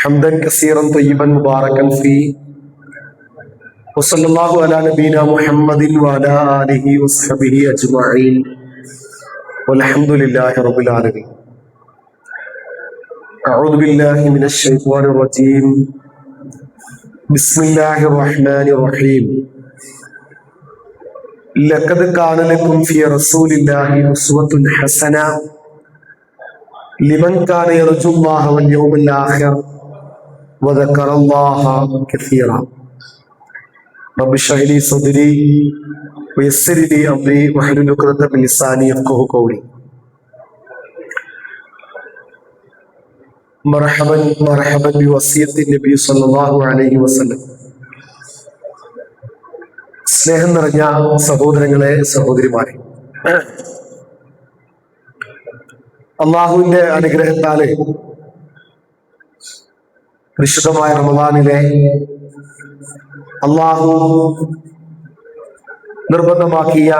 حمدا كثيرا طيبا مباركا فيه وصلى الله على نبينا محمد وعلى آله وصحبه أجمعين والحمد لله رب العالمين. أعوذ بالله من الشيطان الرجيم. بسم الله الرحمن الرحيم. لقد كان لكم في رسول الله أسوة حسنة لمن كان يرجو الله واليوم الآخر وذكر الله كثيرا. رب اشرح لي صدري ويسر لي أمري واحلل عقدة من لساني يفقهوا قولي. مرحبا مرحبا بوصية النبي صلى الله عليه وسلم. സ്നേഹം നിറഞ്ഞ സഹോദരങ്ങളെ, സഹോദരിമാരെ, അള്ളാഹുവിന്റെ അനുഗ്രഹത്താല് പരിശുദ്ധമായ റമദാനിലെ അള്ളാഹു നിർബന്ധമാക്കിയ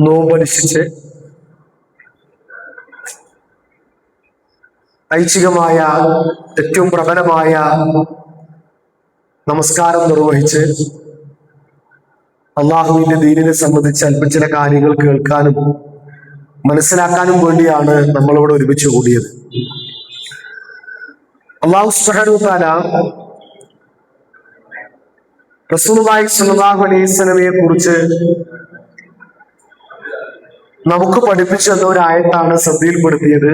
നോമ്പനുഷ്ഠിച്ച് ഐച്ഛികമായ ഏറ്റവും പ്രബലമായ നമസ്കാരം നിർവഹിച്ച് അള്ളാഹുവിന്റെ ദീനിനെ സംബന്ധിച്ച് അല്പം ചില കാര്യങ്ങൾ കേൾക്കാനും മനസ്സിലാക്കാനും വേണ്ടിയാണ് നമ്മളിവിടെ ഒരുമിച്ച് കൂടിയത്. അല്ലാഹു സുബ്ഹാനഹു വ തആല റസൂലുള്ളാഹി സ്വല്ലല്ലാഹു അലൈഹി വസല്ലമയെ കുറിച്ച് നമുക്ക് പഠിപ്പിച്ചു തന്ന ഒരു ആയത്താണ് ശ്രദ്ധയിൽപ്പെടുത്തിയത്.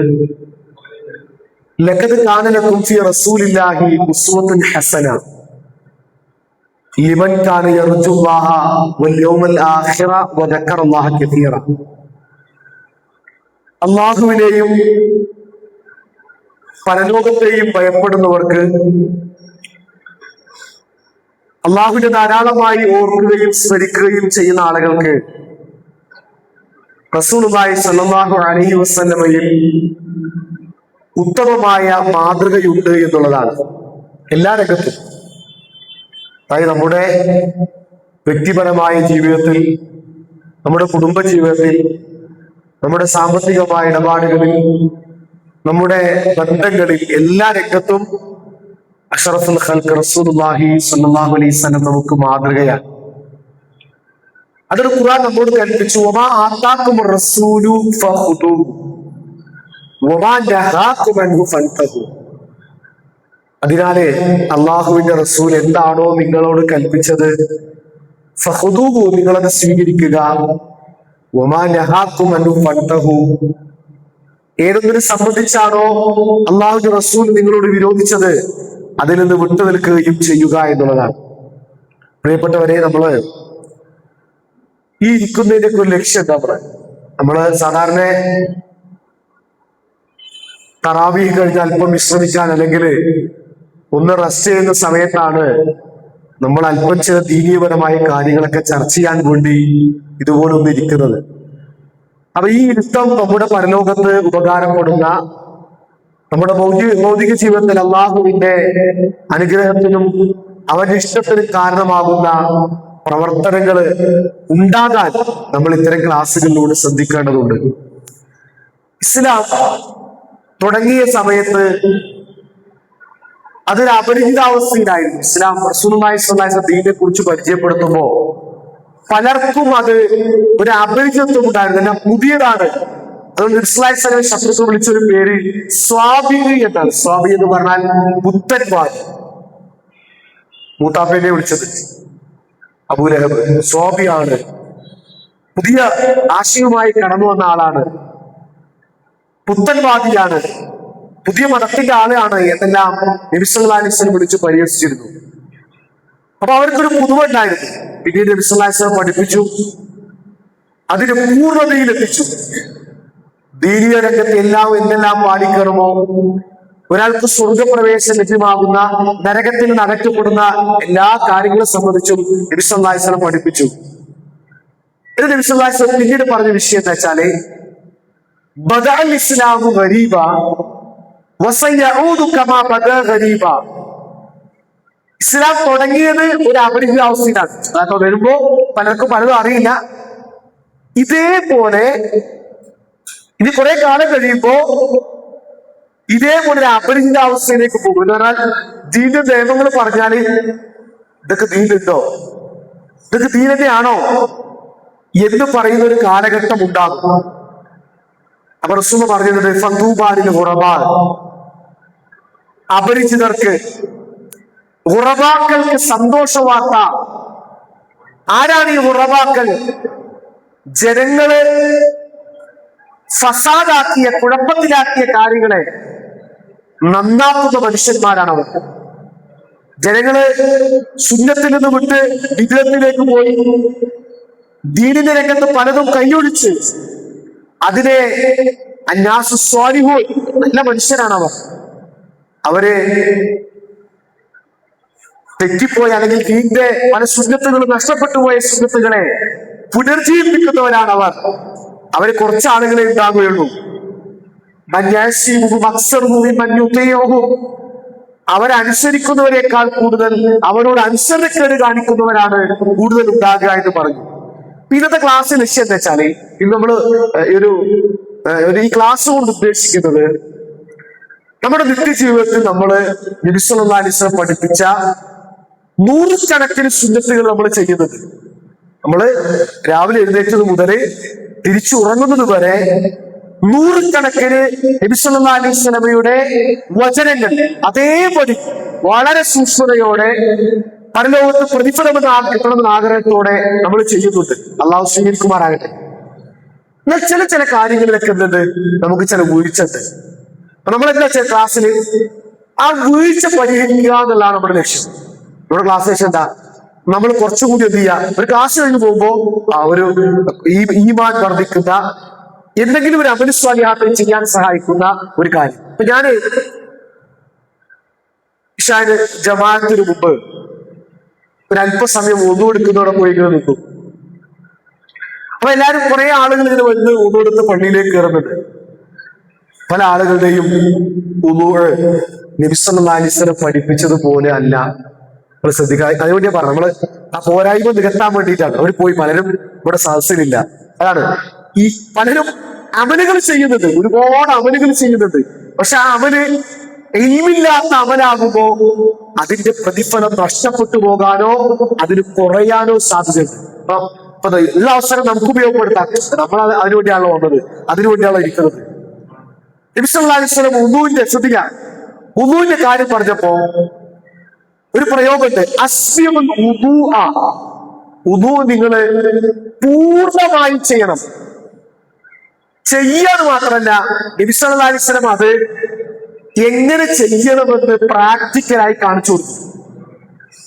ലഖദ് കാന ലക്കും ഫീ റസൂലില്ലാഹി ഉസ്വത്തുൻ ഹസന ലിമൻ കാന യർജുല്ലാഹ വൽ യൗമൽ ആഖിറ വദക്കറല്ലാഹ കസീറ. അള്ളാഹുവിനെയും പരലോകത്തെയും ഭയപ്പെടുന്നവർക്ക്, അള്ളാഹുവിനെ ധാരാളമായി ഓർക്കുകയും സ്മരിക്കുകയും ചെയ്യുന്ന ആളുകൾക്ക് റസൂലുള്ളാഹി സ്വല്ലല്ലാഹു അലൈഹി വസല്ലമയിൽ ഉത്തമമായ മാതൃകയുണ്ട് എന്നുള്ളതാണ്. എല്ലാ രംഗത്തും, അതായത് നമ്മുടെ വ്യക്തിപരമായ ജീവിതത്തിൽ, നമ്മുടെ കുടുംബ ജീവിതത്തിൽ, നമ്മുടെ സാമ്പത്തികമായ ഇടപാടുകളിൽ, നമ്മുടെ ബന്ധങ്ങളിൽ, എല്ലാ രംഗത്തും അഷ്റഫുൽ ഖൽഖ് റസൂലുള്ളാഹി സ്വല്ലല്ലാഹു അലൈഹി വസല്ലം നമുക്ക് മാതൃകയാണ്. അതൊരു ഖുർആൻ നമ്മോട് കൽപ്പിച്ചു, വമാ ആതാകുമുർ റസൂലു ഫഖുദൂഹു വമാ നഹാകും അൻഹു ഫൻതഹു. അതിനാലെ അള്ളാഹുവിന്റെ റസൂൽ എന്താണോ നിങ്ങളോട് കൽപ്പിച്ചത്, ഫഖുദൂഹു, നിങ്ങളത് സ്വീകരിക്കുക, വമാ നഹാകും അൻഹു ഫൻതഹു, ഏതൊന്നിനെ സംബന്ധിച്ചാണോ അള്ളാഹുവിന്റെ റസൂൽ നിങ്ങളോട് വിരോധിച്ചത് അതിൽ നിന്ന് വിട്ടുനിൽക്കുകയും ചെയ്യുക എന്നുള്ളതാണ്. പ്രിയപ്പെട്ടവരെ, നമ്മള് ഈ ഇരിക്കുന്നതിന്റെ ഒരു ലക്ഷ്യം എന്താ? നമ്മള് സാധാരണ തറാവീഹ് കഴിഞ്ഞ് അല്പം വിശ്രമിക്കാൻ, അല്ലെങ്കിൽ ഒന്ന് റെസ്റ്റ് ചെയ്യുന്ന സമയത്താണ് നമ്മൾ അല്പം ചില ദീനീയപരമായ കാര്യങ്ങളൊക്കെ ചർച്ച ചെയ്യാൻ വേണ്ടി ഇതുപോലെ ഒന്ന് ഇരിക്കുന്നത്. അപ്പൊ ഈ ഇരുത്തം നമ്മുടെ പരലോകത്ത് ഉപകാരപ്പെടുന്ന, നമ്മുടെ ഭൗതിക ജീവിതത്തിൽ അള്ളാഹുവിന്റെ അനുഗ്രഹത്തിനും അവന്റെ ഇഷ്ടത്തിനും കാരണമാകുന്ന പ്രവർത്തനങ്ങള് ഉണ്ടാകാൻ നമ്മൾ ഇത്തരം ക്ലാസ്സുകളിലൂടെ ശ്രദ്ധിക്കേണ്ടതുണ്ട്. ഇസ്ലാം തുടങ്ങിയ സമയത്ത് അതൊരു അപരിചിതാവസ്ഥയിലായിരുന്നു. ഇസ്ലാം റസൂലുള്ളാഹി സ്വല്ലല്ലാഹു അലൈഹി വസല്ലം ദീനിനെ കുറിച്ച് പരിചയപ്പെടുത്തുമ്പോ പലർക്കും അത് ഒരു അപരിചിതത്വം ഉണ്ടായിരുന്നു, എന്നാ പുതിയതാണ്. അതുകൊണ്ട് ഇസ്ലാം ശത്രുക്കൾ വിളിച്ചൊരു പേര് സ്വാബി എന്നാണ്. സ്വാബി എന്ന് പറഞ്ഞാൽ പുത്തൻവാദി. മൂത്താപ്പേനെ വിളിച്ചത് അബൂലഹബ് സ്വാബിയാണ്, പുതിയ ആശയവുമായി കടന്നു വന്ന ആളാണ്, പുത്തൻവാദിയാണ്, പുതിയ മതത്തിന്റെ ആളാണ് എന്നെല്ലാം നബി സല്ലല്ലാഹു അലൈഹി വസല്ലം വിളിച്ച് പരിഹസിച്ചിരുന്നു. അപ്പൊ അവർക്കൊരു പുതുമ ഉണ്ടായിരുന്നു. പിന്നീട് നബി സല്ലല്ലാഹു അലൈഹി വസല്ലം പഠിപ്പിച്ചു, അതിന് പൂർണ്ണതയിലെത്തിച്ചു. ദീനീയ രംഗത്ത് എന്തെല്ലാം പാലിക്കണമോ, ഒരാൾക്ക് സ്വർഗപ്രവേശം ലഭ്യമാകുന്ന, നരകത്തിൽ നിന്ന് അകറ്റപ്പെടുന്ന എല്ലാ കാര്യങ്ങളെ സംബന്ധിച്ചും നബി സല്ലല്ലാഹു അലൈഹി വസല്ലം പഠിപ്പിച്ചു. ഇത് നബി സല്ലല്ലാഹു അലൈഹി വസല്ലം പിന്നീട് പറഞ്ഞ വിഷയം എന്താ വെച്ചാല്, ബദഅൽ ഇസ്ലാമു ഗരീബ വസയഊദു കമാ ബദഅ ഗരീബ. ഇസ്ലാം തുടങ്ങിയത് ഒരു അപരിചിതാവസ്ഥയിലാണ്. അതൊക്കെ വരുമ്പോ പലർക്കും പലതും അറിയില്ല. ഇതേപോലെ ഇനി കുറെ കാലം കഴിയുമ്പോ ഇതേപോലെ ഒരു അപരിചിതാവസ്ഥയിലേക്ക് പോകും. എന്ന് പറഞ്ഞാൽ ദീന്റെ നിയമങ്ങൾ പറഞ്ഞാല് ഇതൊക്കെ ദീനുണ്ടോ, ഇതൊക്കെ ദീനതയാണോ എന്ന് പറയുന്ന ഒരു കാലഘട്ടം ഉണ്ടാകും. അപ്പൊ റസൂൽ പറഞ്ഞത് ഫന്തൂബാനിൽ ഉറബാ, അപരിചിതർക്ക്, ഉറബാക്കൾക്ക് സന്തോഷവാർത്ത. ആരാണ് ഈ ഉറബാക്കൾ? ജനങ്ങള് ഫസാദാക്കിയ, കുഴപ്പത്തിലാക്കിയ കാര്യങ്ങളെ നന്നാക്കുന്ന മനുഷ്യന്മാരാണ് അവർ. ജനങ്ങള് സുന്നത്തിൽ നിന്ന് വിട്ട് വിഗ്രഹത്തിലേക്ക് പോയി ദീനിന്റെ രംഗത്ത് പലതും കൈയൊഴിച്ച് അതിനെ അന്നാസു സ്വാലിഹൂൻ, നല്ല മനുഷ്യരാണ് അവർ. അവര് തെറ്റിപ്പോയ അല്ലെങ്കിൽ ദീന്റെ പല സുന്നത്തുകളും നഷ്ടപ്പെട്ടു പോയ സുന്നത്തുകളെ പുനർജീവിപ്പിക്കുന്നവരാണ് അവർ. അവര് കുറച്ച് ആളുകളെ ഉണ്ടാകുകയുള്ളൂ. അവരനുസരിക്കുന്നവരെക്കാൾ കൂടുതൽ അവരോട് അനുസരണക്കേട് കാണിക്കുന്നവരാണ് കൂടുതൽ ഉണ്ടാകുക എന്ന് പറഞ്ഞു. ഇന്നത്തെ ക്ലാസ് ലക്ഷ്യം എന്താ വെച്ചാല്, ഇന്ന് നമ്മള് ഈ ക്ലാസ് കൊണ്ട് ഉദ്ദേശിക്കുന്നത് നമ്മുടെ നിത്യജീവിതത്തിൽ നമ്മള് നബി സല്ലല്ലാഹു അലൈഹി വസല്ലം പഠിപ്പിച്ച നൂറുകണക്കിന് സുന്നത്തുകൾ നമ്മൾ ചെയ്യുന്നത്. നമ്മള് രാവിലെ എഴുന്നേറ്റത് മുതൽ തിരിച്ചുറങ്ങുന്നത് വരെ നൂറുകണക്കിന് നബി സല്ലല്ലാഹു അലൈഹി വസല്ലമയുടെ വചനങ്ങൾ അതേപടി വളരെ സൂക്ഷ്മതയോടെ പരലോകത്ത് പ്രതിഫലമെന്ന് ആഗ്രഹത്തോടെ നമ്മൾ ചെയ്യുന്നുണ്ട്. അള്ളാഹു സ്വീകരിക്കുമാറാകട്ടെ. എന്നാൽ ചില കാര്യങ്ങളിലൊക്കെ എന്തുണ്ട്, നമുക്ക് ചില വീഴ്ചയുണ്ട്. അപ്പൊ നമ്മളെന്താ വെച്ചാൽ ക്ലാസ്സിൽ ആ വീഴ്ച പരിഹരിക്കുക എന്നുള്ളതാണ് നമ്മുടെ ലക്ഷ്യം. നമ്മുടെ ക്ലാസ് ലക്ഷ്യം എന്താ? നമ്മൾ കുറച്ചുകൂടി എന്ത് ചെയ്യുക, ഒരു ക്ലാസ് കഴിഞ്ഞ് പോകുമ്പോ ഒരു ഈമാൻ വർദ്ധിക്കുന്ന എന്തെങ്കിലും ഒരു അമലുസ്വാലിഹാത്ത് ചെയ്യാൻ സഹായിക്കുന്ന ഒരു കാര്യം. ഇപ്പൊ ഞാന് ഇശാന് ജമാഅത്തിന് മുമ്പ് ഒരല്പസമയം ഒന്നു കൊടുക്കുന്നതോടെ പോയി ഇങ്ങനെ നിൽക്കും. അപ്പൊ എല്ലാരും കുറെ ആളുകൾ ഇങ്ങനെ വന്ന് ഒന്നുകൊടുത്ത് പള്ളിയിലേക്ക് കയറുന്നുണ്ട്. പല ആളുകളുടെയും നബി സല്ലല്ലാഹു അലൈഹി വസല്ലം പഠിപ്പിച്ചതുപോലെ അല്ല. നമ്മൾ ശ്രദ്ധിക്കുക. അതുകൊണ്ട് ഞാൻ പറഞ്ഞു, നമ്മള് ആ പോരായ്മ നികത്താൻ വേണ്ടിയിട്ടാണ് അവർ പോയി. പലരും ഇവിടെ സദസ്സിലില്ല. അതാണ് ഈ പലരും അമലുകൾ ചെയ്യുന്നത്, ഒരുപാട് അമലുകൾ ചെയ്യുന്നുണ്ട്. പക്ഷെ ആ അമല് ഇൽമില്ലാത്ത അമലാകുമ്പോ അതിന്റെ പ്രതിഫലം നഷ്ടപ്പെട്ടു പോകാനോ അതിന് കുറയാനോ സാധ്യതയുണ്ട്. അപ്പൊ ഉള്ള അവസരം നമുക്ക് ഉപയോഗപ്പെടുത്താം. നമ്മൾ അതിനുവേണ്ടിയാണല്ലോ വന്നത്, അതിനുവേണ്ടിയാണല്ലോ ഇരിക്കുന്നത്. നബി സല്ലല്ലാഹു അലൈഹി വസല്ലം ഉദൂവിന്റെ കാര്യം പറഞ്ഞപ്പോ ഒരു പ്രയോഗമുണ്ട്, അസ്ബിഉൽ വുദൂഅ. ഉദൂ നിങ്ങള് പൂർണ്ണമായും ചെയ്യണം. ചെയ്യാന്ന് മാത്രമല്ല, നബി സല്ലല്ലാഹു അലൈഹി വസല്ലം അത് എങ്ങനെ ചെയ്യണമെന്ന് പ്രാക്ടിക്കലായി കാണിച്ചു കൊടുത്തു.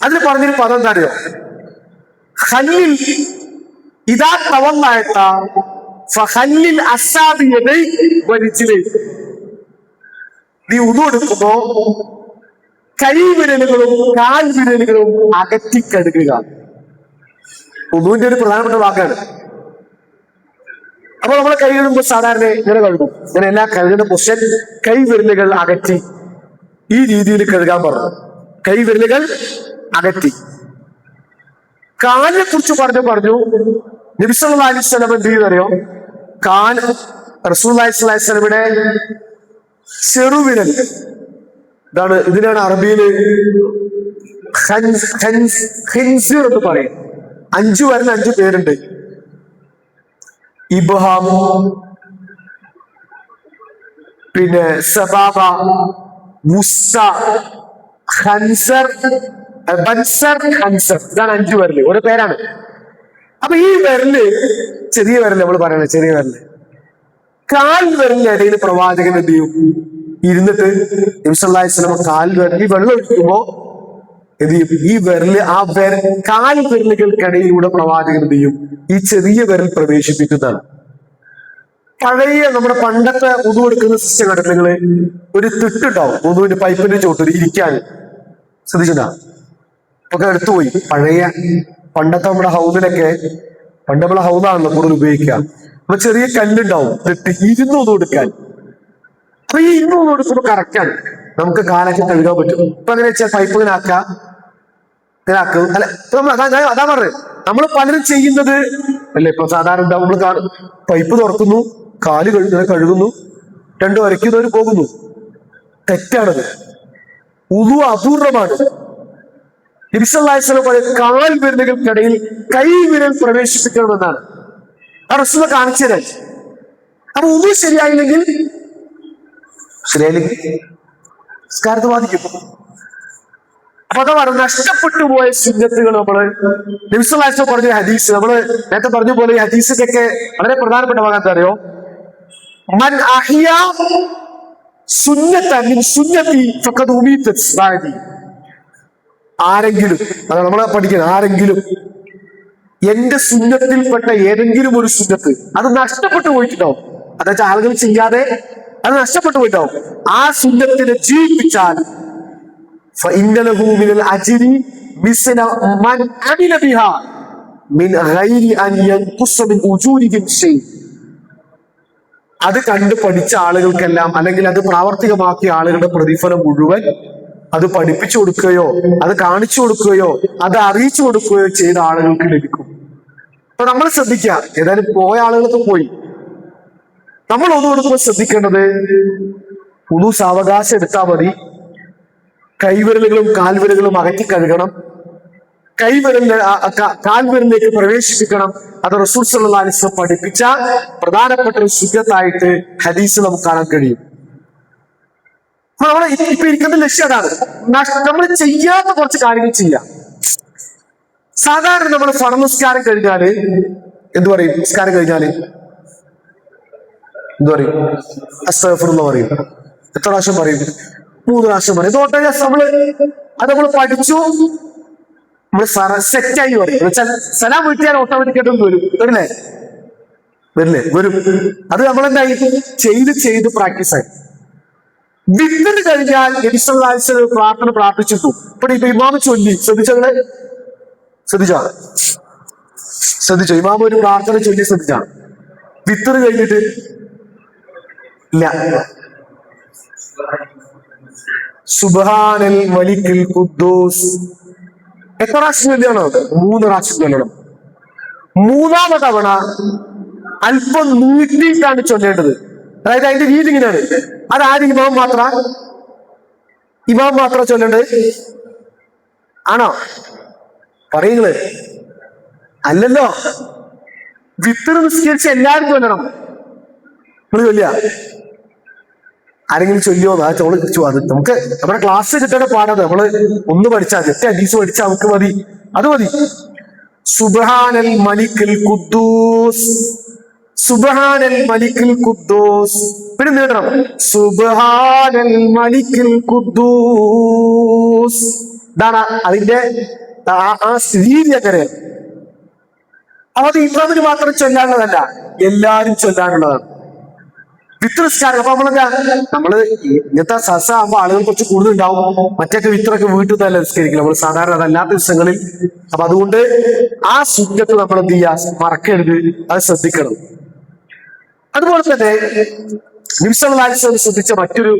അതിന് പറഞ്ഞൊരു പദം എന്താ അറിയോ? ഖല്ലിൽ ഇദാ തവല്ലഅത ഫഖല്ലിൽ അസാബിയദൈ വരിജ്ലൈ. നീ ഉദൂ എടുക്കുമ്പോ കൈവിരലുകളും കാൽവിരലുകളും അകറ്റിക്കഴുകുക. ഉദൂവിന്റെ ഒരു പ്രധാനപ്പെട്ട വാക്കാണ്. അപ്പൊ നമ്മളെ കൈ കഴുകുമ്പോൾ സാധാരണ ഇങ്ങനെ കഴുകും. ഇങ്ങനെ എല്ലാ കഴുകുന്ന പൊസിഷൻ കൈവിരലുകൾ അകറ്റി ഈ രീതിയിൽ കഴുകാൻ പറഞ്ഞു. കൈവിരലുകൾ അകറ്റി. കാലിനെ കുറിച്ച് പറഞ്ഞു നബി സല്ലല്ലാഹു അലൈഹി വസല്ലം എന്ത് ചെയ്യുന്നറിയോ? റസൂലുള്ളാഹി സ്വല്ലല്ലാഹു അലൈഹി വസല്ലമയുടെ ചെറുവിരൽ, ഇതാണ്, ഇതിനാണ് അറബിയില് ഖിൻസിർ എന്ന് പറയും. 5 വരുന്ന 5 പേരുണ്ട്. ഇബ്ഹാം, പിന്നെ സബാബ, മുസ്ത, ഖൻസർ, ബൻസർ, ഖൻസർ. ഇതാണ് 5 വിരല്, ഓരോ പേരാണ്. അപ്പൊ ഈ വിരല്, ചെറിയ വിരല് നമ്മൾ പറയണ ചെറിയ വിരല്, കാൽ വിരലിന്റെ ഇടയിൽ പ്രവാചകൻ എന്ത് ചെയ്യും? ഇരുന്നിട്ട് നബി സല്ലല്ലാഹു അലൈഹി വസല്ലം കാൽ വിരൽ ഈ വെള്ളം ഒഴിക്കുമ്പോ എന്ത് ചെയ്യും? ഈ വിരല് ആ കാൽ വിരലുകൾക്കിടയിലൂടെ പ്രവാചകൻ എന്ത് ചെയ്യും? ഈ ചെറിയ വിരൽ പ്രവേശിപ്പിക്കുന്നതാണ്. പഴയ നമ്മുടെ പണ്ടത്തെ ഉദു എടുക്കുന്ന സിസ്റ്റം കണ്ടിട്ട് നിങ്ങള് ഒരു തിട്ടുണ്ടാവും ഉദുവിന്റെ പൈപ്പിന്റെ ചോട്ടിൽ ഇരിക്കാൻ, ശ്രദ്ധിച്ചിട്ടാ? ഒക്കെ എടുത്തുപോയി. പണ്ടത്തെ നമ്മുടെ ഹൗദിലൊക്കെ, പണ്ട് നമ്മളെ ഹൗദാണല്ലോ കൂടുതൽ ഉപയോഗിക്കുക. അപ്പൊ ചെറിയ കല്ലുണ്ടാവും തിട്ട്, ഇരുന്ന് ഉദു എടുക്കാൻ. അപ്പൊ ഈ ഇരുന്ന് ഉദു എടുക്കുമ്പോ കറക്റ്റാണ്, നമുക്ക് കാലൊക്കെ കഴുകാൻ പറ്റും. ഇപ്പൊ അങ്ങനെ വെച്ചാൽ പൈപ്പ് ഇങ്ങനെ ആക്കാം, ഇങ്ങനെ ആക്കും. അല്ല, അതാ പറഞ്ഞത്, നമ്മൾ പലരും ചെയ്യുന്നത് അല്ലെ. ഇപ്പൊ സാധാരണ നമ്മൾ പൈപ്പ് തുറക്കുന്നു, കാല് കഴുകുന്നു, 2 വരയ്ക്കുന്നവർ പോകുന്നു. തെറ്റാണത്. ഉളു അപൂർണമാണ്. നബി സല്ലല്ലാഹു അലൈഹി വസല്ലം പറയും കാൽ വിരലുകൾക്കിടയിൽ കൈ വിരൽ പ്രവേശിപ്പിക്കണമെന്നാണ് ആ റസൂൽ കാണിച്ചു തരാൻ. അപ്പൊ ഉളു ശരിയായില്ലെങ്കിൽ നിസ്കാരത്തെ ബാധിക്കും. അപ്പൊ അതാ പറയുന്നത്, നഷ്ടപ്പെട്ടു പോയ സുന്നത്തുകൾ നമ്മള് നബി സല്ലല്ലാഹു അലൈഹി വസല്ലം പറഞ്ഞ ഹദീസ്, നമ്മള് നേരത്തെ പറഞ്ഞ പോലെ ഈ ഹദീസിന്റെയൊക്കെ വളരെ പ്രധാനപ്പെട്ട ഭാഗം എന്താ അറിയോ? മൻ അഹ്യ സുന്നത്തൻ മിൻ സുന്നത്തി ഫഖദ് ഉമീതത് ബഅദി. ആരെങ്കിലും, അത് നമ്മളെ പഠിക്കണം, ആരെങ്കിലും എന്റെ സുന്നത്തിൽപ്പെട്ട ഏതെങ്കിലും ഒരു സുന്നത്ത് അത് നഷ്ടപ്പെട്ടു പോയിട്ടുണ്ടാവും, അതായത് ആളുകൾ ചെയ്യാതെ അത് നഷ്ടപ്പെട്ടു പോയിട്ടുണ്ടാവും, ആ സുന്നത്തിനെ ജീവിപ്പിച്ചാൽ فإن له من الأجر مثل من عمل بها من غير أن ينقص من أجورهم شيء. അത് കണ്ട് പഠിച്ച ആളുകൾക്കെല്ലാം, അല്ലെങ്കിൽ അത് പ്രാവർത്തികമാക്കിയ ആളുകളുടെ പ്രതിഫലം മുഴുവൻ അത് പഠിപ്പിച്ചു കൊടുക്കുകയോ അത് കാണിച്ചു കൊടുക്കുകയോ അത് അറിയിച്ചു കൊടുക്കുകയോ ചെയ്ത ആളുകൾക്ക് ലഭിക്കും. അപ്പൊ നമ്മൾ ശ്രദ്ധിക്കുക, ഏതായാലും പോയ ആളുകളൊക്കെ പോയി. നമ്മൾ ഒന്നുകൊടുക്കുമ്പോൾ ശ്രദ്ധിക്കേണ്ടത്, ഒന്നു സാവകാശം എടുത്താൽ മതി. കൈവിരലുകളും കാൽവിരലുകളും അകറ്റി കഴുകണം. കാൽവിരലിലേക്ക് പ്രവേശിപ്പിക്കണം. അത് റസൂൽ സല്ലല്ലാഹു അലൈഹി വസല്ലം പഠിപ്പിച്ച പ്രധാനപ്പെട്ട ഒരു സുന്നത്തായിട്ട് ഹദീസ് നമുക്ക് കാണാൻ കഴിയും. നമ്മളെ ഇപ്പൊ ഇരിക്കുന്ന ലക്ഷ്യം അതാണ്. നമ്മൾ ചെയ്യാത്ത കുറച്ച് കാര്യങ്ങൾ ചെയ്യാം. സാധാരണ നമ്മൾ ഫർദ് നിസ്കാരം കഴിഞ്ഞാല് എന്ത് പറയും? നിസ്കാരം കഴിഞ്ഞാല് എന്ത് പറയും? അസ്തഗ്ഫിറുല്ലാഹ് പറയും. എത്ര പ്രാവശ്യം പറയും? 3 പ്രാവശ്യം പറയും. ഇത് നമ്മൾ പഠിച്ചു, നമ്മൾ സെറ്റായി പറയും. എന്നുവെച്ചാൽ സലാം വീട്ടിയാൽ ഓട്ടോമാറ്റിക്കായിട്ടും വരും. അത് നമ്മളെന്തായി ചെയ്ത് ചെയ്ത് പ്രാക്ടീസായി. വിത്തിന് കഴിഞ്ഞാൽ നബി സല്ലല്ലാഹു അലൈഹി വസല്ലം പ്രാർത്ഥന പ്രാർത്ഥിച്ചിട്ടു. ഇപ്പൊ ഇമാമ് ചൊല്ലി, ശ്രദ്ധിച്ചോ? ഇമാമ ഒരു പ്രാർത്ഥന ചൊല്ലി ശ്രദ്ധിച്ചാ. വിത്തിന് കഴിഞ്ഞിട്ട് ഇല്ല, സുബ്ഹാനൽ മലിക്കുൽ ഖുദ്ദൂസ് എത്ര പ്രാവശ്യം ചൊല്ലിയാണോ? 3 പ്രാവശ്യം ചൊല്ലണം. 3ാമത്തെ തവണ അല്പം നീട്ടിയിട്ടാണ് ചൊല്ലേണ്ടത്. അതായത് അതിന്റെ രീതി ഇങ്ങനെയാണ്. അതാരും ഇമാം മാത്ര ചൊല്ലേണ്ടത് ആണോ? പറയുങ്ങള് അല്ലല്ലോ. വിത്തറ് നിസ്കരിച്ച് എല്ലാവരും ചൊല്ലണം. നിങ്ങൾ ചൊല്ലിയ ആരെങ്കിലും ചൊല്ലിയോ? അത് നമുക്ക് നമ്മുടെ ക്ലാസ് കിട്ടേണ്ട പാടത് നമ്മള് ഒന്ന് പഠിച്ചാൽ മതി. 8 ഹദീസ് പഠിച്ചാൽ നമുക്ക് മതി, അത് മതി. സുബ്ഹാനൽ മലിക്കുൽ ഖുദ്ദൂസ്, സുബ്ഹാനൽ മലിക്കുൽ ഖുദ്ദൂസ്. പിന്നെ നേടണം സുബ്ഹാനൽ മലിക്കുൽ ഖുദ്ദൂസ്. ഇതാണ് അതിന്റെ ആ രീതി. അങ്ങനെ അത് ഇമാമിന് മാത്രം ചൊല്ലാനുള്ളതല്ല, എല്ലാരും ചൊല്ലാനുള്ളതാണ്. വിത്രസ്കാരം. അപ്പൊ നമ്മള് ഇങ്ങനത്തെ സസ ആകുമ്പോ ആളുകൾ കുറച്ച് കൂടുതൽ ഉണ്ടാവും. മറ്റൊക്കെ വിത്രൊക്കെ വീട്ടിൽ തന്നെ നിസ്കരിക്കില്ല, നമ്മൾ സാധാരണ അതല്ലാത്ത ദിവസങ്ങളിൽ. അപ്പൊ അതുകൊണ്ട് ആ സുന്നത്ത് നമ്മൾ എന്ത് ചെയ്യാ, മറക്കരുത്, അത് ശ്രദ്ധിക്കണം. അതുപോലെ തന്നെ നബി സല്ലല്ലാഹു അലൈഹി വസല്ലം ശ്രദ്ധിച്ച മറ്റൊരു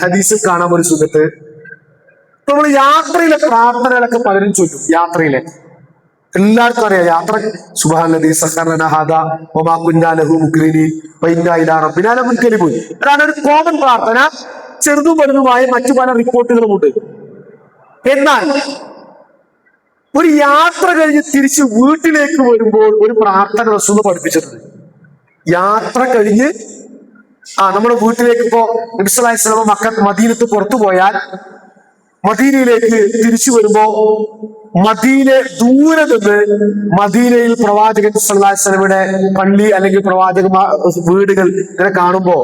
ഹദീസിൽ കാണാൻ ഒരു സുന്നത്ത്, നമ്മൾ യാത്രയിലെ പ്രാർത്ഥനകളൊക്കെ പലരും ചൊല്ലും. യാത്രയിലെ എല്ലാവർക്കും അറിയാം, യാത്ര സുബ്ഹാനല്ലദീ സഖറനാ ഹാദാ വമാ കുന്നാ ലഹു മുഖ്രിനീൻ വഇന്നാ ഇലാ റബ്ബിനാ ലമുൻഖലിബൂൻ. അതാണ് ഒരു കോമൺ പ്രാർത്ഥന. ചെറുതും വലുതുമായ മറ്റു പല റിപ്പോർട്ടുകളുമുണ്ട്. എന്നാൽ ഒരു യാത്ര കഴിഞ്ഞ് തിരിച്ച് വീട്ടിലേക്ക് വരുമ്പോൾ ഒരു പ്രാർത്ഥന റസൂൽ പഠിപ്പിച്ചിട്ടുണ്ട്. യാത്ര കഴിഞ്ഞ് നമ്മുടെ വീട്ടിലേക്ക് ഇപ്പോ നബി സല്ലല്ലാഹു അലൈഹി വസല്ലം മദീനത്ത് പുറത്തു പോയാൽ മദീനയിലേക്ക് തിരിച്ചു വരുമ്പോ ദൂരെ നിന്ന് മദീനയിൽ പ്രവാചകൻ സല്ലല്ലാഹു അലൈഹി വസല്ലമയുടെ പള്ളി അല്ലെങ്കിൽ പ്രവാചക വീടുകൾ ഇങ്ങനെ കാണുമ്പോ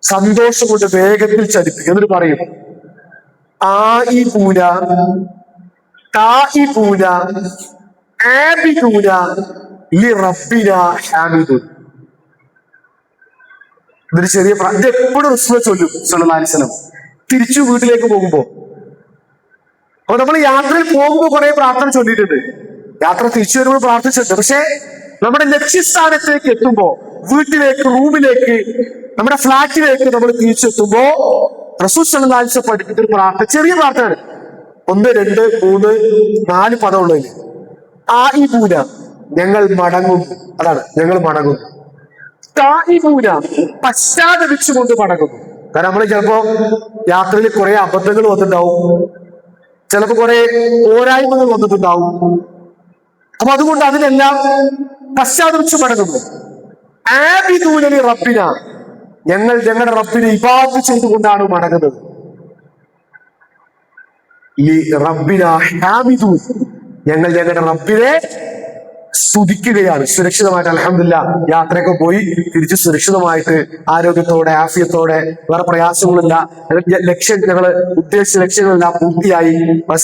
സന്തോഷം കൊണ്ട് വേഗത്തിൽ ചലിപ്പിക്കും. എന്നിട്ട് പറയും ആഇബൂന താഇബൂന ആബിദൂന ലിറബ്ബിനാ ഹാമിദൂൻ. ഇതൊരു ചെറിയ ഇത് എപ്പോഴും റസൂൽ ചൊല്ലും സല്ലല്ലാഹു അലൈഹി വസല്ലം തിരിച്ചു വീട്ടിലേക്ക് പോകുമ്പോ. അപ്പൊ നമ്മൾ യാത്രയിൽ പോകുമ്പോൾ കുറെ പ്രാർത്ഥന ചൊല്ലിയിട്ടുണ്ട്, യാത്ര തിരിച്ചു വരുമ്പോൾ പ്രാർത്ഥിച്ചിട്ടുണ്ട്. പക്ഷെ നമ്മുടെ ലക്ഷ്യസ്ഥാനത്തേക്ക് എത്തുമ്പോ, വീട്ടിലേക്ക്, റൂമിലേക്ക്, നമ്മുടെ ഫ്ലാറ്റിലേക്ക് നമ്മൾ തിരിച്ചെത്തുമ്പോ റസൂൽ സല്ലല്ലാഹു അലൈഹി വസല്ലം പഠിപ്പിച്ചൊരു പ്രാർത്ഥന, ചെറിയ പ്രാർത്ഥനയാണ്. 1, 2, 3, 4 പദമുള്ളതിൽ ആഇബൂന ഞങ്ങൾ മടങ്ങും. അതാണ് ഞങ്ങൾ മടങ്ങും. താഇബൂന പശ്ചാത്തപിച്ചുകൊണ്ട് മടങ്ങുന്നു. കാരണം നമ്മൾ ചിലപ്പോ യാത്രയിൽ കുറെ അബദ്ധങ്ങൾ വന്നിട്ടുണ്ടാവും, ചിലപ്പോ കുറെ പോരായ്മകൾ വന്നിട്ടുണ്ടാവും. അപ്പൊ അതുകൊണ്ട് അതിനെല്ലാം പശ്ചാത്തപിച്ചു മടങ്ങുന്നു. ആബിദൂനലി റബ്ബിന, ഞങ്ങൾ ഞങ്ങളുടെ റബ്ബിനെ ഇബാദത്ത് ചെയ്തുകൊണ്ടാണ് മടങ്ങുന്നത്. ലി റബ്ബിന ഹാമിദൂൻ, ഞങ്ങൾ ഞങ്ങളുടെ റബ്ബിനെ സ്തുതിക്കുകയാണ്. സുരക്ഷിതമായിട്ട് അൽഹംദുലില്ലാഹ് യാത്രയൊക്കെ പോയി തിരിച്ച് സുരക്ഷിതമായിട്ട് ആരോഗ്യത്തോടെ ആഫിയത്തോടെ വേറെ പ്രയാസങ്ങളില്ല, ഞങ്ങള് ഉദ്ദേശിച്ച ലക്ഷ്യങ്ങളെല്ലാം പൂർത്തിയായി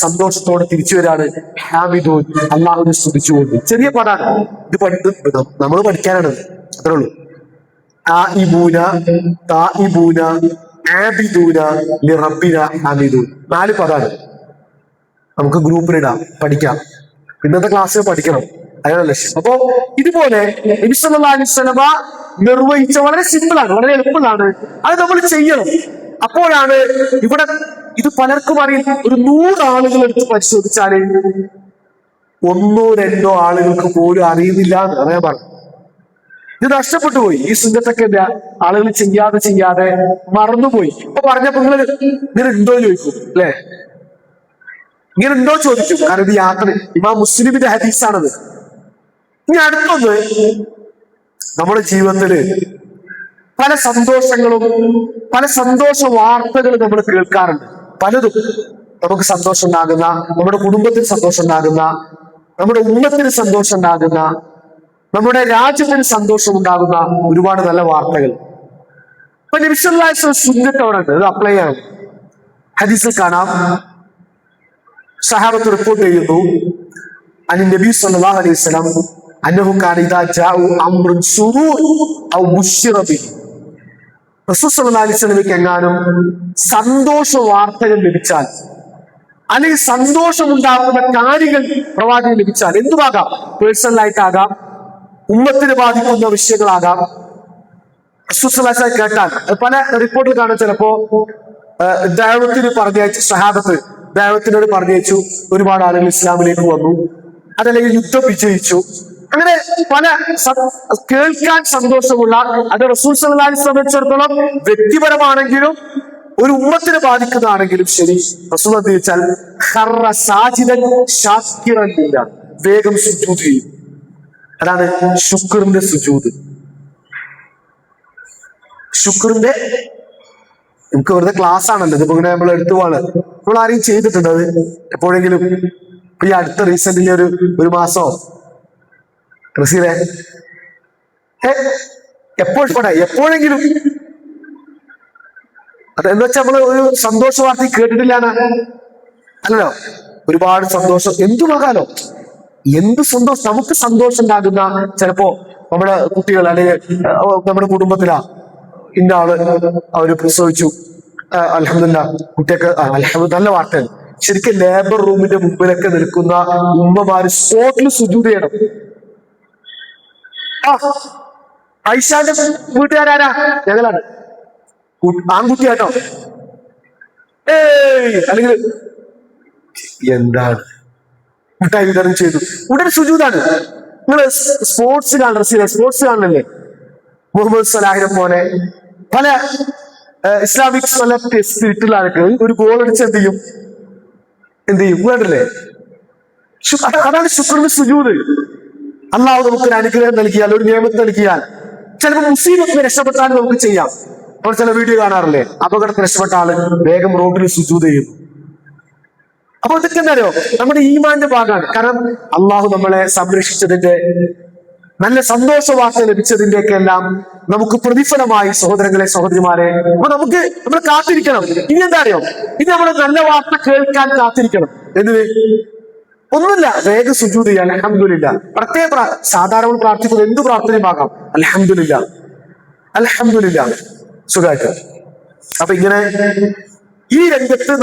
സന്തോഷത്തോടെ തിരിച്ചു വരാണ്. ഹാമിദൂൻ, അള്ളാഹുവിനെ സ്തുതിച്ചുകൊണ്ട്. ചെറിയ പാടാണ് ഇത്, നമ്മൾ പഠിക്കാനാണ്, അത്രേ ഉള്ളൂ. താഇബൂന താഇബൂന ആബിദൂന ലിറബ്ബിന ഹാമിദൂൻ. 4 പദാണ്. നമുക്ക് ഗ്രൂപ്പിലിടാം, പഠിക്കാം. ഇന്നത്തെ ക്ലാസ്സിൽ പഠിക്കണം, അതാണ് ലക്ഷ്യം. അപ്പോ ഇതുപോലെ നബി സല്ലല്ലാഹു അലൈഹി വസല്ലമ നിർവഹിച്ച വളരെ സിമ്പിളാണ്, വളരെ എളുപ്പമാണ്. അത് നമ്മൾ ചെയ്യണം. അപ്പോഴാണ് ഇവിടെ ഇത് പലർക്കും അറിയും. ഒരു 100 ആളുകൾ എടുത്ത് പരിശോധിച്ചാല് 1-2 ആളുകൾക്ക് പോലും അറിയുന്നില്ല എന്ന് പറയാൻ പറഞ്ഞു. ഇത് നഷ്ടപ്പെട്ടു പോയി. ഈ സുന്നത്തൊക്കെ എന്താ ആളുകൾ ചെയ്യാതെ മറന്നുപോയി. ഇപ്പൊ പറഞ്ഞപ്പോ ഇങ്ങനെ ഉണ്ടോ ചോദിക്കും അല്ലെ, ഇങ്ങനെ ഉണ്ടോ ചോദിക്കും. കാരണം ഇത് യാത്ര ഇമാം മുസ്ലിമിന്റെ ഹദീസാണത്. ഇനി അടുത്തൊന്ന്, നമ്മുടെ ജീവിതത്തില് പല സന്തോഷങ്ങളും പല സന്തോഷ വാർത്തകളും നമ്മൾ കേൾക്കാറുണ്ട്. പലതും നമുക്ക് സന്തോഷം ഉണ്ടാകുന്ന, നമ്മുടെ കുടുംബത്തിന് സന്തോഷം ഉണ്ടാകുന്ന, നമ്മുടെ ഉമ്മത്തിന് സന്തോഷം ഉണ്ടാകുന്ന, നമ്മുടെ രാജ്യത്തിന് സന്തോഷം ഉണ്ടാകുന്ന ഒരുപാട് നല്ല വാർത്തകൾ. ഇപ്പൊ നബി സല്ലല്ലാഹു അലൈഹി വസല്ലം സുന്നത്ത് അവിടെ ഉണ്ട്, അത് അപ്ലൈ ചെയ്യണം. ഹദീസിൽ കാണാം, സഹാബത്ത് റിപ്പോർട്ട് ചെയ്യുന്നു, അൻ നബി സല്ലല്ലാഹു അലൈഹി വസല്ലം അന്നഹു കാന ഇദാ ജാഉ അംറുൻ സുറൂർ ഔ ബുശ്ശിറ ബിഹി. റസൂൽ സല്ലല്ലാഹു അലൈഹി വസല്ലമയ്ക്ക് എങ്ങാനും സന്തോഷ വാർത്തകൾ ലഭിച്ചാൽ, അല്ലെങ്കിൽ സന്തോഷമുണ്ടാക്കുന്ന കാര്യങ്ങൾ പ്രവാചകൻ ലഭിച്ചാൽ, എന്തുമാകാം, പേഴ്സണലായിട്ടാകാം, ഉമ്മത്തിന് ബാധിക്കുന്ന വിഷയങ്ങളാകാം, റസൂൽ സല്ലല്ലാഹു അലൈഹി വസല്ലം കേട്ടാൽ, പല റിപ്പോർട്ടിൽ കാണാൻ ചിലപ്പോ ദഅവത്തിന് പറഞ്ഞയച്ചു, സഹാബത്ത് ദഅവത്തിനോട് പറഞ്ഞയച്ചു, ഒരുപാട് ആളുകൾ ഇസ്ലാമിലേക്ക് വന്നു, അതല്ലെങ്കിൽ യുദ്ധം വിജയിച്ചു, അങ്ങനെ പല കേൾക്കാൻ സന്തോഷമുള്ള, അത് റസൂൽ സല്ലല്ലാഹു അലൈഹി വസല്ലമയെ സംബന്ധിച്ചിടത്തോളം വ്യക്തിപരമാണെങ്കിലും ഒരു ഉമ്മത്തിനെ ബാധിക്കുന്നതാണെങ്കിലും ശരി, റസൂൽ ചോദിച്ചാൽ ഖറ സാജിദൻ ശാക്കിറൻ ലില്ലാഹ്, വേഗം സുജൂദ് ചെയ്യും. അതാണ് ശുക്റിന്റെ സുജൂദ്. ശുക്റിന്റെ, നമുക്ക് വെറുതെ ക്ലാസ് ആണല്ലോ ഇതിപ്പോ, ഇങ്ങനെ നമ്മൾ എടുത്തു പോവാണ്. നമ്മൾ ആരെയും ചെയ്തിട്ടുണ്ട് അത് എപ്പോഴെങ്കിലും? ഈ അടുത്ത റീസെന്റിലി ഒരു മാസോ റസീലെ എപ്പോഴെങ്കിലും അതെന്ന് വെച്ചാൽ നമ്മള് ഒരു സന്തോഷ വാർത്ത കേട്ടിട്ടില്ലാണ് അല്ലല്ലോ. ഒരുപാട് സന്തോഷം, എന്തുമാകാലോ, എന്ത് സന്തോഷം, നമുക്ക് സന്തോഷം ഉണ്ടാകുന്ന, ചിലപ്പോ നമ്മുടെ കുട്ടികൾ അല്ലെങ്കിൽ നമ്മുടെ കുടുംബത്തിലാ ഇന്ന ആള് അവര് പ്രസവിച്ചു, അൽഹംദുലില്ലാഹ് കുട്ടിയൊക്കെ നല്ല വാർത്തയാണ്. ശരിക്കും ലേബർ റൂമിന്റെ മുമ്പിലൊക്കെ നിൽക്കുന്ന ഉമ്മമാര് സ്പോട്ടിൽ സുജൂദ് ചെയ്യണം. ഐഷാന്റെ വീട്ടുകാരാരാ? ഞങ്ങളാണ്. ആൺകുട്ടിയാട്ടോ. അല്ലെങ്കിൽ എന്താണ്, മിഠായി വിതരണം ചെയ്തു, ഉടനെ സുജൂദാണ്. നിങ്ങള് സ്പോർട്സ് കാണുന്ന, സ്പോർട്സ് കാണണല്ലേ, മുഹമ്മദ് സലാഹിനെ പോലെ പല ഇസ്ലാമിക് സ്പിരിറ്റുള്ള ആൾക്ക് ഒരു ഗോൾ അടിച്ച് എന്ത് ചെയ്യും വേണ്ടല്ലേ? അതാണ് ശുക്രിന്റെ സുജൂദ്. അള്ളാഹു നമുക്കൊരു അനുഗ്രഹം നൽകിയാൽ, ഒരു നിയമം നൽകിയാൽ, ചിലപ്പോൾ മുസീബത്തിന് രക്ഷപ്പെട്ടാൽ നമുക്ക് ചെയ്യാം. നമ്മൾ ചില വീഡിയോ കാണാറില്ലേ, അപകടത്തിൽ രക്ഷപ്പെട്ട ആള് വേഗം റോഡിൽ സുജൂദ് ചെയ്യുന്നു. അപ്പൊ ഇതൊക്കെ എന്തായാലും നമ്മുടെ ഈമാന്റെ ഭാഗമാണ്. കാരണം അള്ളാഹു നമ്മളെ സംരക്ഷിച്ചതിന്റെ, നല്ല സന്തോഷ വാർത്ത ലഭിച്ചതിന്റെ ഒക്കെ എല്ലാം നമുക്ക് പ്രതിഫലമായി സഹോദരങ്ങളെ, സഹോദരിമാരെ, അപ്പൊ നമ്മൾ കാത്തിരിക്കണം. ഇനി എന്താ അറിയോ, ഇനി നമ്മൾ നല്ല വാർത്ത കേൾക്കാൻ കാത്തിരിക്കണം. എന്തിന്? ഒന്നുമില്ല, വേഗം സുജൂദ് ചെയ്യാൻ. അൽഹംദുലില്ലാഹ്. പ്രത്യേക സാധാരണ പ്രാർത്ഥിക്കുന്നത് എന്ത് പ്രാർത്ഥനയുമാകാം. അൽഹംദുലില്ലാഹ്, അൽഹംദുലില്ലാഹ്, സുഖമായിട്ട്. അപ്പൊ ഇങ്ങനെ ഈ രംഗത്ത്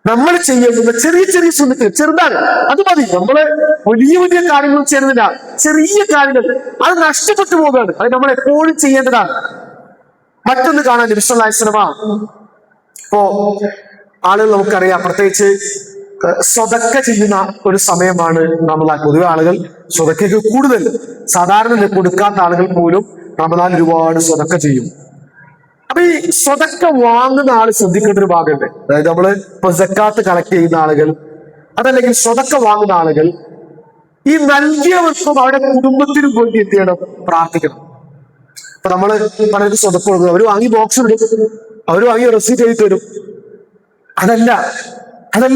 നമ്മൾ ചെയ്യേണ്ടുന്ന ചെറിയ ചെറിയ സുന്നത്ത്, ചെറുതാണ്, അത് മതി. നമ്മള് വലിയ കാര്യങ്ങൾ ചെയ്യുന്നില്ല, ചെറിയ കാര്യങ്ങൾ അത് നഷ്ടപ്പെട്ടു പോകുകയാണ്. അത് നമ്മൾ എപ്പോഴും ചെയ്യേണ്ടതാണ്. മറ്റൊന്ന് കാണാൻ നബി സല്ലല്ലാഹു അലൈഹി വസല്ലം, ഇപ്പോ ആളുകൾ നമുക്കറിയാം, പ്രത്യേകിച്ച് സ്വതക്ക ചെയ്യുന്ന ഒരു സമയമാണ് റമദാൻ. പൊതുവെ ആളുകൾ സ്വതക്കയ്ക്ക് കൂടുതൽ, സാധാരണ കൊടുക്കാത്ത ആളുകൾ പോലും റമദാൻ ഒരുപാട് സ്വതക്ക ചെയ്യും. അപ്പൊ ഈ സ്വതക്ക വാങ്ങുന്ന ആള് ശ്രദ്ധിക്കേണ്ട ഒരു ഭാഗമുണ്ട്. അതായത് നമ്മള് ഇപ്പൊ സക്കാത്ത് കളക്ട് ചെയ്യുന്ന ആളുകൾ, അതല്ലെങ്കിൽ സ്വതക്ക വാങ്ങുന്ന ആളുകൾ, ഈ നൽകിയവർക്കും അവരുടെ കുടുംബത്തിനും വേണ്ടി എന്ത് ചെയ്യണം? പ്രാർത്ഥിക്കണം. ഇപ്പൊ നമ്മള് പലർക്ക് സ്വതക്ക കൊടുക്കും, അവര് വാങ്ങി ബോക്സ് ഇടും, അവര് വാങ്ങി റെസീറ്റ് എഴുതി തരും. അതല്ല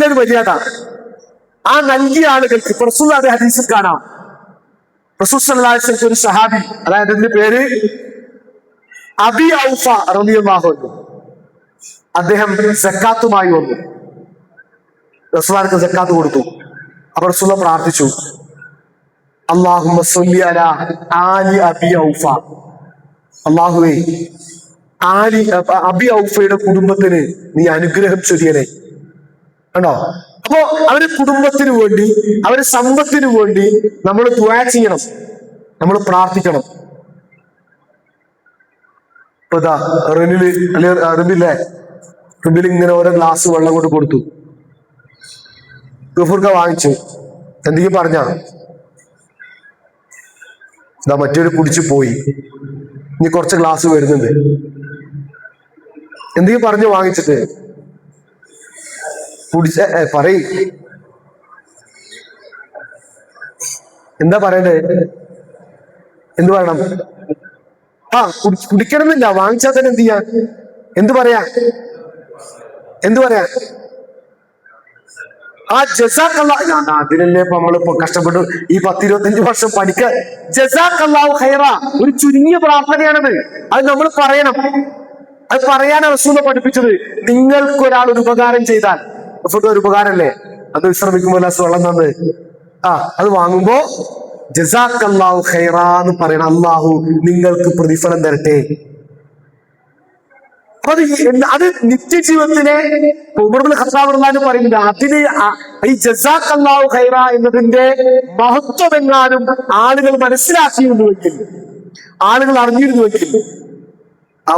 ഒരു മര്യാദ. ആ നൽകിയ ആളുകൾക്ക് ഇപ്പൊ റസൂലുള്ളാഹിയുടെ ഹദീസിൽ കാണാം, റസൂൽ സല്ലല്ലാഹു അലൈഹി വസല്ലം ഒരു സഹാബി, അതായത് അതിന്റെ പേര് അബി ഔഫ റളിയല്ലാഹു അൻഹു, അദ്ദേഹം സക്കാത്തുമായി വന്നു. റസൂലുള്ളാഹിക്ക് സക്കാത്ത് കൊടുത്തു. അപ്പോൾ റസൂലുള്ളാഹി പ്രാർത്ഥിച്ചു, അല്ലാഹുമ്മ സ്വല്ലി അലാ ആലി അബി ഔഫ, അല്ലാഹുവേ അബി ഔഫയുടെ കുടുംബത്തിന് നീ അനുഗ്രഹം ചൊരിയണേ. കണ്ടോ? അപ്പോ അവരുടെ കുടുംബത്തിന് വേണ്ടി, അവരുടെ സമ്പത്തിന് വേണ്ടി നമ്മൾ ദുആ ചെയ്യണം, നമ്മൾ പ്രാർത്ഥിക്കണം. ഇപ്പൊ ഇതാ റിബിൽ ഇങ്ങനെ ഓരോ ഗ്ലാസ് വെള്ളം കൊണ്ട് കൊടുത്തു. ഗഫൂർക്ക വാങ്ങിച്ചു. എന്തെങ്കിലും പറഞ്ഞ ഇതാ മറ്റൊരു കുടിച്ചു പോയി, ഇനി കുറച്ച് ഗ്ലാസ് വരുന്നുണ്ട്. എന്തെങ്കിലും പറഞ്ഞു വാങ്ങിച്ചിട്ട് കുടിച്ച പറയ്, എന്താ പറയണ്ടേ? എന്ത് പറയണം? കുടിക്കണമെന്നില്ല, വാങ്ങിച്ചാൽ തന്നെ എന്ത് ചെയ്യാ? എന്ത് പറയാ? ആ ജസാക്കല്ലാഹ്, അതിനല്ലേ ഇപ്പൊ നമ്മളിപ്പോ കഷ്ടപ്പെട്ടു ഈ 10-25 വർഷം പഠിക്കാൻ. ജസാക്കല്ലാഹു ഖൈറ ഒരു ചുരുങ്ങിയ പ്രാർത്ഥനയാണത്. അത് നമ്മൾ പറയണം. അത് പറയാനാണ് റസൂൽ പഠിപ്പിച്ചത്. നിങ്ങൾക്ക് ഒരാൾ ഒരു ഉപകാരം ചെയ്താൽ, ഒരു ഉപകാരമല്ലേ, അത് വിശ്രമിക്കുമ്പോൾ വെള്ളം തന്നത്, അത് വാങ്ങുമ്പോ ജസാക്കല്ലാഹു ഖൈറ എന്ന് പറയണം. അള്ളാഹു നിങ്ങൾക്ക് പ്രതിഫലം തരട്ടെ. അത് നിത്യജീവിതത്തിലെ ഉമർ ഇബ്നുൽ ഖത്താബ് റളിയല്ലാഹു പറയുന്നത്, അതിന് ഈ ജസാക്കല്ലാഹു ഖൈറ എന്നതിന്റെ മഹത്വം എങ്ങാനും ആളുകൾ മനസ്സിലാക്കിയിരുന്നുവെങ്കിൽ, ആളുകൾ അറിഞ്ഞിരുന്നുവെങ്കിൽ,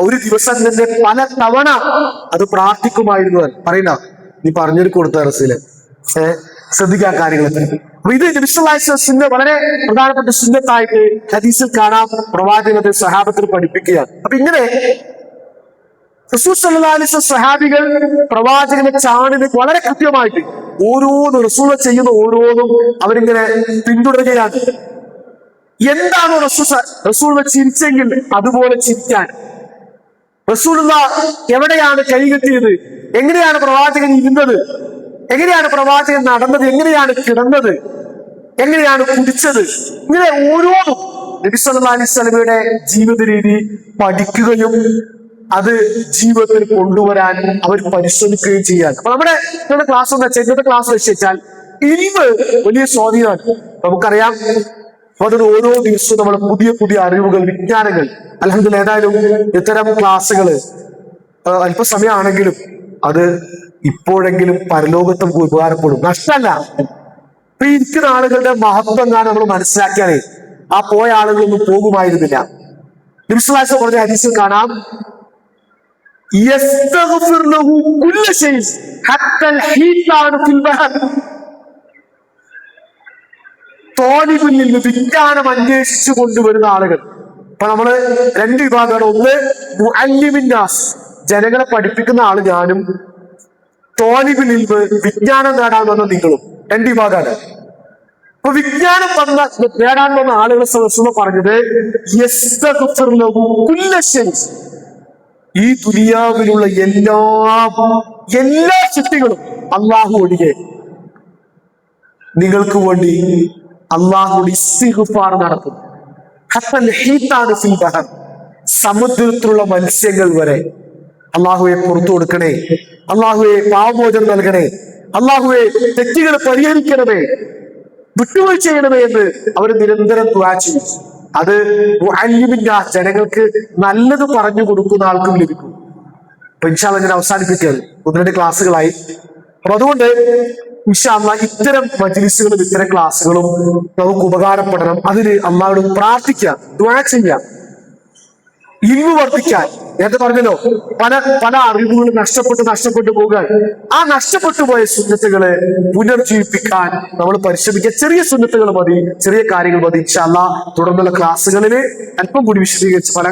ഒരു ദിവസം തന്നെ പല തവണ അത് പ്രാർത്ഥിക്കുമായിരുന്നു. പറയുന്ന നീ പറഞ്ഞൊരു കൊടുത്ത റസൂല് ശ്രദ്ധിക്കാൻ കാര്യങ്ങളൊക്കെ. അപ്പൊ ഇത് നബി സല്ലല്ലാഹു അലൈഹി വസല്ലം വളരെ പ്രധാനപ്പെട്ട സുന്നത്തായിട്ട് ഹദീസിൽ കാണാം. പ്രവാചകൻ സഹാബത്തിന് പഠിപ്പിക്കുകയാണ്. അപ്പൊ ഇങ്ങനെ റസൂൽ സല്ലല്ലാഹു അലൈഹി വസല്ലം സഹാബികൾ പ്രവാചകനെ ചാണിന് വളരെ കൃത്യമായിട്ട് ഓരോന്നും റസൂൽ ചെയ്യുന്ന ഓരോന്നും അവരിങ്ങനെ പിന്തുടരുകയാണ്. എന്താണോ റസൂൽ ചിരിച്ചെങ്കിൽ അതുപോലെ ചിരിക്കാൻ, റസൂലുള്ളാഹ് എവിടെയാണ് കൈകെട്ടിയത്, എങ്ങനെയാണ് പ്രവാചകൻ ഇരുന്നത്, എങ്ങനെയാണ് പ്രവാചകൻ നടന്നത്, എങ്ങനെയാണ് കിടന്നത്, എങ്ങനെയാണ് കുടിച്ചത്, ഇങ്ങനെ ഓരോന്നും നബി സല്ലല്ലാഹു അലൈഹി വസല്ലമയുടെ ജീവിത രീതി പഠിക്കുകയും അത് ജീവിതത്തിൽ കൊണ്ടുവരാൻ അവർ പരിശ്രമിക്കുകയും ചെയ്യാൻ. അപ്പൊ നമ്മുടെ ക്ലാസ് എന്താ വെച്ചാൽ, ഇന്നത്തെ ക്ലാസ് വെച്ചാൽ ഇൽമ് വലിയ സ്വാധീനമാണ്. നമുക്കറിയാം, അതിന് ഓരോ ദിവസവും നമ്മൾ പുതിയ പുതിയ അറിവുകൾ, വിജ്ഞാനങ്ങൾ, അൽഹംദുലില്ലാഹ് ഏതായാലും ഇത്തരം ക്ലാസ്സുകൾ അല്പസമയമാണെങ്കിലും അത് ഇപ്പോഴെങ്കിലും പരലോകത്ത് നമുക്ക് ഉപകാരപ്പെടും, നഷ്ടമല്ല. ഇപ്പൊ ഇരിക്കുന്ന ആളുകളുടെ മഹത്വം കാണാൻ നമ്മൾ മനസ്സിലാക്കിയാലേ ആ പോയ ആളുകളൊന്നും പോകുമായിരുന്നില്ല. നബി സല്ലല്ലാഹു അലൈഹി വസല്ലം പറഞ്ഞ ഹദീസിൽ കാണാം, തോലിബിൽ നിന്ന് വിജ്ഞാനം അന്വേഷിച്ചു കൊണ്ടുവരുന്ന ആളുകൾ. അപ്പൊ നമ്മള് രണ്ട് വിഭാഗമാണ്. ഒന്ന് മുഅല്ലിമിന്നാസ്, ജനങ്ങളെ പഠിപ്പിക്കുന്ന ആള് ഞാനും, തോലിബിൽ നിന്ന് വിജ്ഞാനം നേടാൻ വന്ന നിങ്ങളും, രണ്ട് വിഭാഗമാണ്. അപ്പൊ വിജ്ഞാനം നേടാൻ വന്ന ആളുകളെ സംബന്ധിച്ച് പറഞ്ഞത് ഈ ദുനിയാവിലുള്ള എല്ലാ സൃഷ്ടികളും അള്ളാഹു ഒഴികെ നിങ്ങൾക്ക് വേണ്ടി അള്ളാഹുവിടെ ഇസ്തിഗ്ഫാർ നടത്തും. സമുദ്രത്തിലുള്ള മത്സ്യങ്ങൾ വരെ അള്ളാഹുവെ പുറത്തു കൊടുക്കണേ, അള്ളാഹുവെ പാവമോചനം നൽകണേ, അള്ളാഹുവെ തെറ്റുകൾ പരിഹരിക്കണമേ, വിട്ടുവീഴ്ച ചെയ്യണമേ എന്ന് അവർ നിരന്തരം ദുആ ചെയ്യും. അത് മുഅല്ലിമിന്റെ ജനങ്ങൾക്ക് നല്ലത് പറഞ്ഞു കൊടുക്കുന്ന ആൾക്കും ലഭിക്കും. അപ്പൊ ഇൻഷാ അല്ലാഹ് ഞാൻ അവസാനിപ്പിക്കുകയാണ്. 1-2 ക്ലാസ്സുകളായി. അപ്പൊ അതുകൊണ്ട് ഇൻഷാ അല്ലാഹ് ഇത്തരം മജ്‌ലിസുകളും ഇത്തരം ക്ലാസ്സുകളും നമുക്ക് ഉപകാരപ്പെടണം. അതിന് അള്ളാഹുവോട് പ്രാർത്ഥിക്കുക, ദുആ ചെയ്യുക. ഇൽമു വർദ്ധിക്കാൻ. നേരത്തെ പറഞ്ഞല്ലോ, പല പല അറിവുകളും നഷ്ടപ്പെട്ടു പോകാൻ. ആ നഷ്ടപ്പെട്ടു പോയ സുന്നത്തുകളെ പുനർജീവിപ്പിക്കാൻ നമ്മൾ പരിശ്രമിക്കുക. ചെറിയ സുന്നത്തുകൾ മതി, ചെറിയ കാര്യങ്ങൾ മതി. ഇൻഷാ അല്ലാഹ് തുടർന്നുള്ള ക്ലാസ്സുകളിൽ അല്പം കൂടി വിശദീകരിച്ച് പല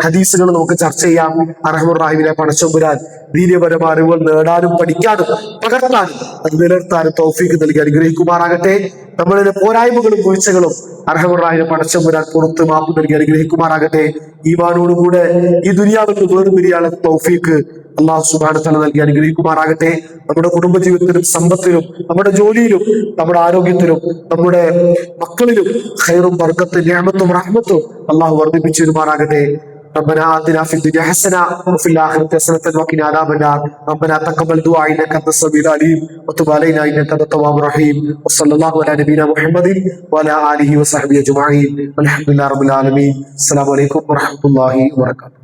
ഹദീസുകൾ നമുക്ക് ചർച്ച ചെയ്യാം. അർഹമർ റഹീമിനെ പടച്ചതമ്പുരാൻ ദീനപരമായ അറിവുകൾ നേടാനും പഠിക്കാനും പകർത്താനും അത് നിലനിർത്താനും തൗഫീഖ് നൽകി അനുഗ്രഹിക്കുമാറാകട്ടെ. നമ്മളുടെ പോരായ്മകളും വീഴ്ചകളും അർഹമർ റഹീമിനെ പടച്ചതമ്പുരാൻ പുറത്ത് മാപ്പ് നൽകി അനുഗ്രഹിക്കുമാറാകട്ടെ. ഈമാനോടുകൂടെ ഈ ദുനിയാവിൽ വേർപിരിയാനുള്ള തൗഫീഖ് അല്ലാഹു സുബ്ഹാനഹു വ തആല നൽകി അനുഗ്രഹിക്കുമാറാകട്ടെ. നമ്മുടെ കുടുംബജീവിതത്തിലും സമ്പത്തിലും നമ്മുടെ ജോലിയിലും നമ്മുടെ ആരോഗ്യത്തിലും നമ്മുടെ മക്കളിലും ഖൈറും ബർക്കത്തും നിഅമത്തും റഹ്മത്തും അല്ലാഹു വർദ്ധിപ്പിച്ചു തരുമാറാകട്ടെ. ربنا آتنا في الدنيا حسنة وفي الآخرة حسنة وقنا عذاب النار. ربنا تقبل دعاء إنك أنت السميع العليم وتب علينا إنك أنت التواب الرحيم. وصلى الله على نبينا محمد وعلى آله وصحبه أجمعين والحمد لله رب العالمين. السلام عليكم ورحمة الله وبركاته.